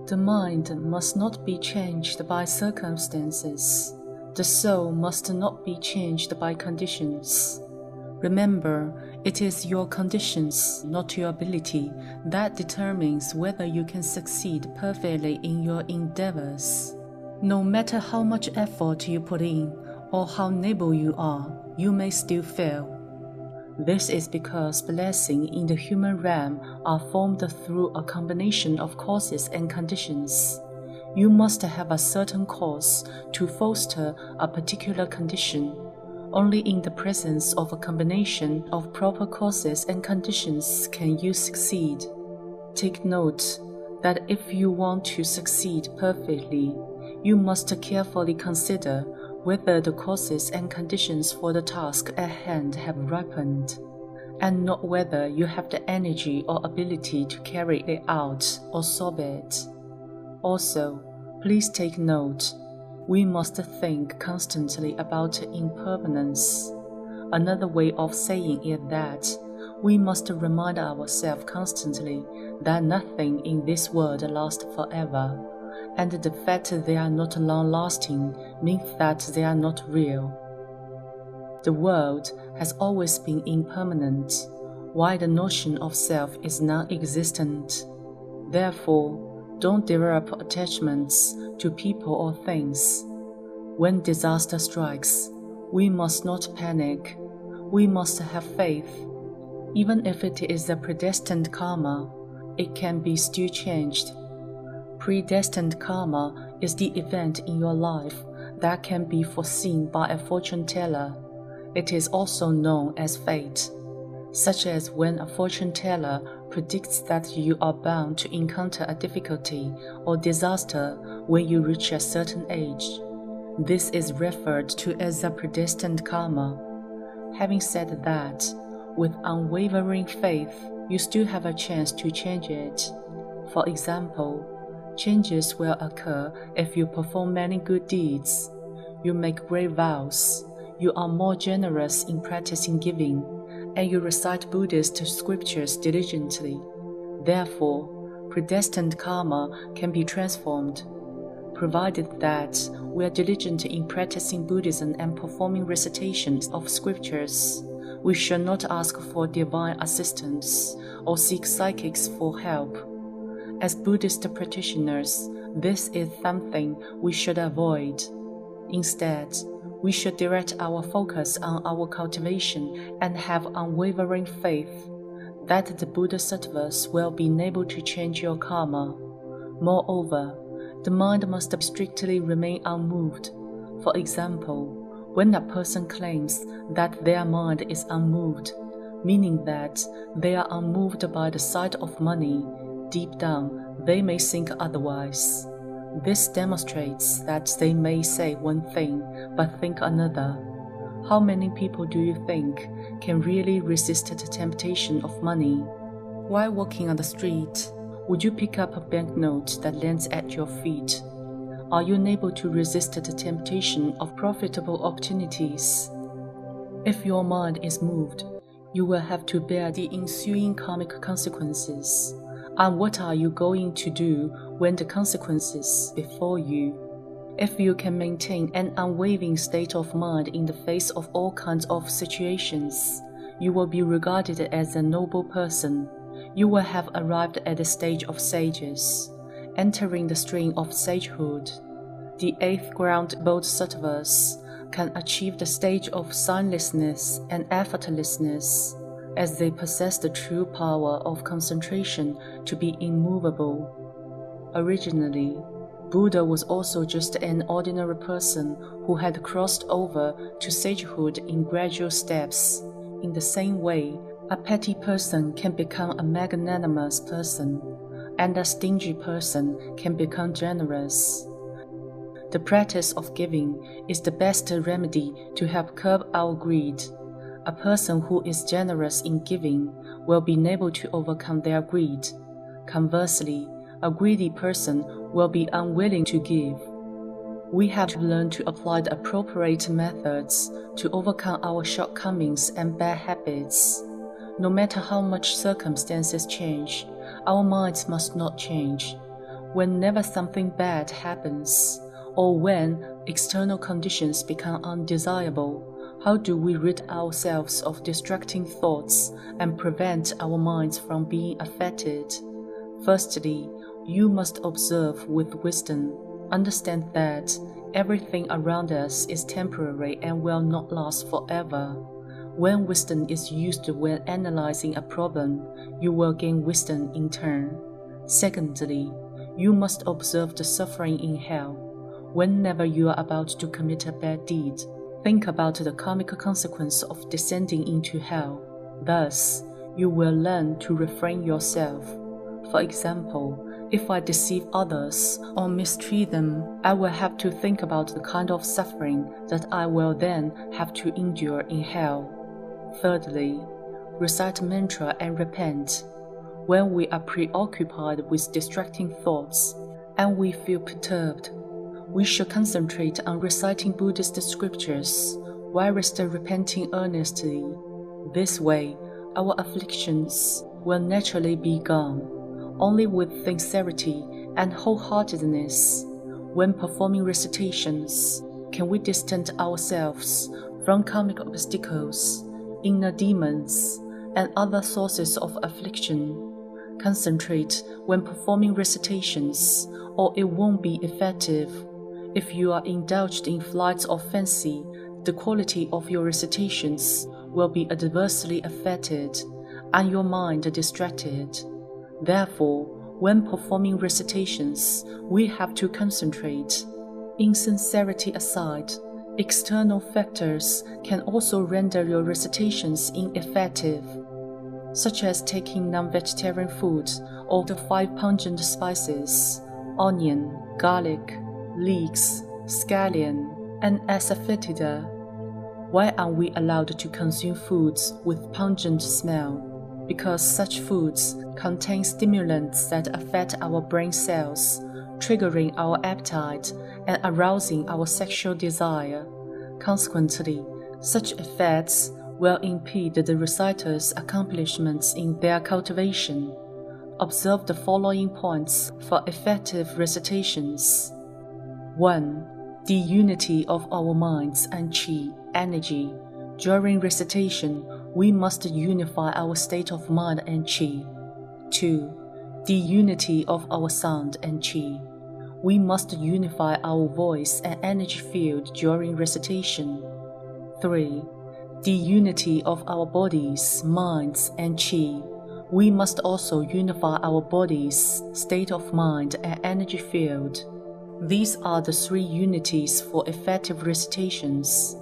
The mind must not be changed by circumstances. The soul must not be changed by conditions. Remember, it is your conditions, not your ability, that determines whether you can succeed perfectly in your endeavors. No matter how much effort you put in, or how noble you are, you may still fail. This is because blessings in the human realm are formed through a combination of causes and conditions. You must have a certain cause to foster a particular condition. Only in the presence of a combination of proper causes and conditions can you succeed. Take note that if you want to succeed perfectly, you must carefully consider whether the causes and conditions for the task at hand have ripened, and not whether you have the energy or ability to carry it out or solve it. Also, please take note, we must think constantly about impermanence. Another way of saying it that we must remind ourselves constantly that nothing in this world lasts forever, and the fact they are not long-lasting means that they are not real. The world has always been impermanent, while the notion of self is non-existent. Therefore, don't develop attachments to people or things. When disaster strikes, we must not panic. We must have faith. Even if it is a predestined karma, it can be still changed. Predestined karma is the event in your life that can be foreseen by a fortune teller. It is also known as fate, such as when a fortune teller predicts that you are bound to encounter a difficulty or disaster when you reach a certain age. This is referred to as a predestined karma. Having said that, with unwavering faith, you still have a chance to change it. For example, changes will occur if you perform many good deeds, you make great vows, you are more generous in practicing giving, and you recite Buddhist scriptures diligently. Therefore, predestined karma can be transformed. Provided that we are diligent in practicing Buddhism and performing recitations of scriptures, we should not ask for divine assistance or seek psychics for help. As Buddhist practitioners, this is something we should avoid. Instead, we should direct our focus on our cultivation and have unwavering faith that the Bodhisattvas will be able to change your karma. Moreover, the mind must strictly remain unmoved. For example, when a person claims that their mind is unmoved, meaning that they are unmoved by the sight of money, deep down they may think otherwise. This demonstrates that they may say one thing but think another. How many people do you think can really resist the temptation of money? While walking on the street, would you pick up a banknote that lands at your feet? Are you unable to resist the temptation of profitable opportunities? If your mind is moved, you will have to bear the ensuing karmic consequences. And what are you going to do when the consequences befall you? If you can maintain an unwavering state of mind in the face of all kinds of situations, you will be regarded as a noble person. You will have arrived at the stage of sages, entering the stream of sagehood. The 8th ground Bodhisattvas can achieve the stage of signlessness and effortlessness, as they possess the true power of concentration to be immovable. Originally, Buddha was also just an ordinary person who had crossed over to sagehood in gradual steps. In the same way, a petty person can become a magnanimous person, and a stingy person can become generous. The practice of giving is the best remedy to help curb our greed. A person who is generous in giving will be able to overcome their greed. Conversely, a greedy person will be unwilling to give. We have to learn to apply the appropriate methods to overcome our shortcomings and bad habits. No matter how much circumstances change, our minds must not change. Whenever something bad happens, or when external conditions become undesirable, how do we rid ourselves of distracting thoughts and prevent our minds from being affected? Firstly, you must observe with wisdom. Understand that everything around us is temporary and will not last forever. When wisdom is used when analyzing a problem, you will gain wisdom in turn. Secondly, you must observe the suffering in hell. Whenever you are about to commit a bad deed, think about the karmic consequence of descending into hell. Thus, you will learn to refrain yourself. For example, if I deceive others or mistreat them, I will have to think about the kind of suffering that I will then have to endure in hell. Thirdly, recite mantra and repent. When we are preoccupied with distracting thoughts and we feel perturbed, we should concentrate on reciting Buddhist scriptures while still repenting earnestly. This way, our afflictions will naturally be gone. Only with sincerity and wholeheartedness, when performing recitations, can we distance ourselves from karmic obstacles, inner demons, and other sources of affliction. Concentrate when performing recitations, or it won't be effective. If you are indulged in flights of fancy, the quality of your recitations will be adversely affected, and your mind distracted. Therefore, when performing recitations, we have to concentrate. Insincerity aside, external factors can also render your recitations ineffective, such as taking non-vegetarian food or the 5 pungent spices, onion, garlic, leeks, scallion, and asafoetida. Why are we allowed to consume foods with pungent smell? Because such foods contain stimulants that affect our brain cells, triggering our appetite and arousing our sexual desire. Consequently, such effects will impede the reciter's accomplishments in their cultivation. Observe the following points for effective recitations. 1. The unity of our minds and qi, energy. During recitation, we must unify our state of mind and qi. 2. The unity of our sound and qi. We must unify our voice and energy field during recitation. 3. The unity of our bodies, minds, and qi. We must also unify our bodies, state of mind, and energy field. These are the 3 unities for effective recitations.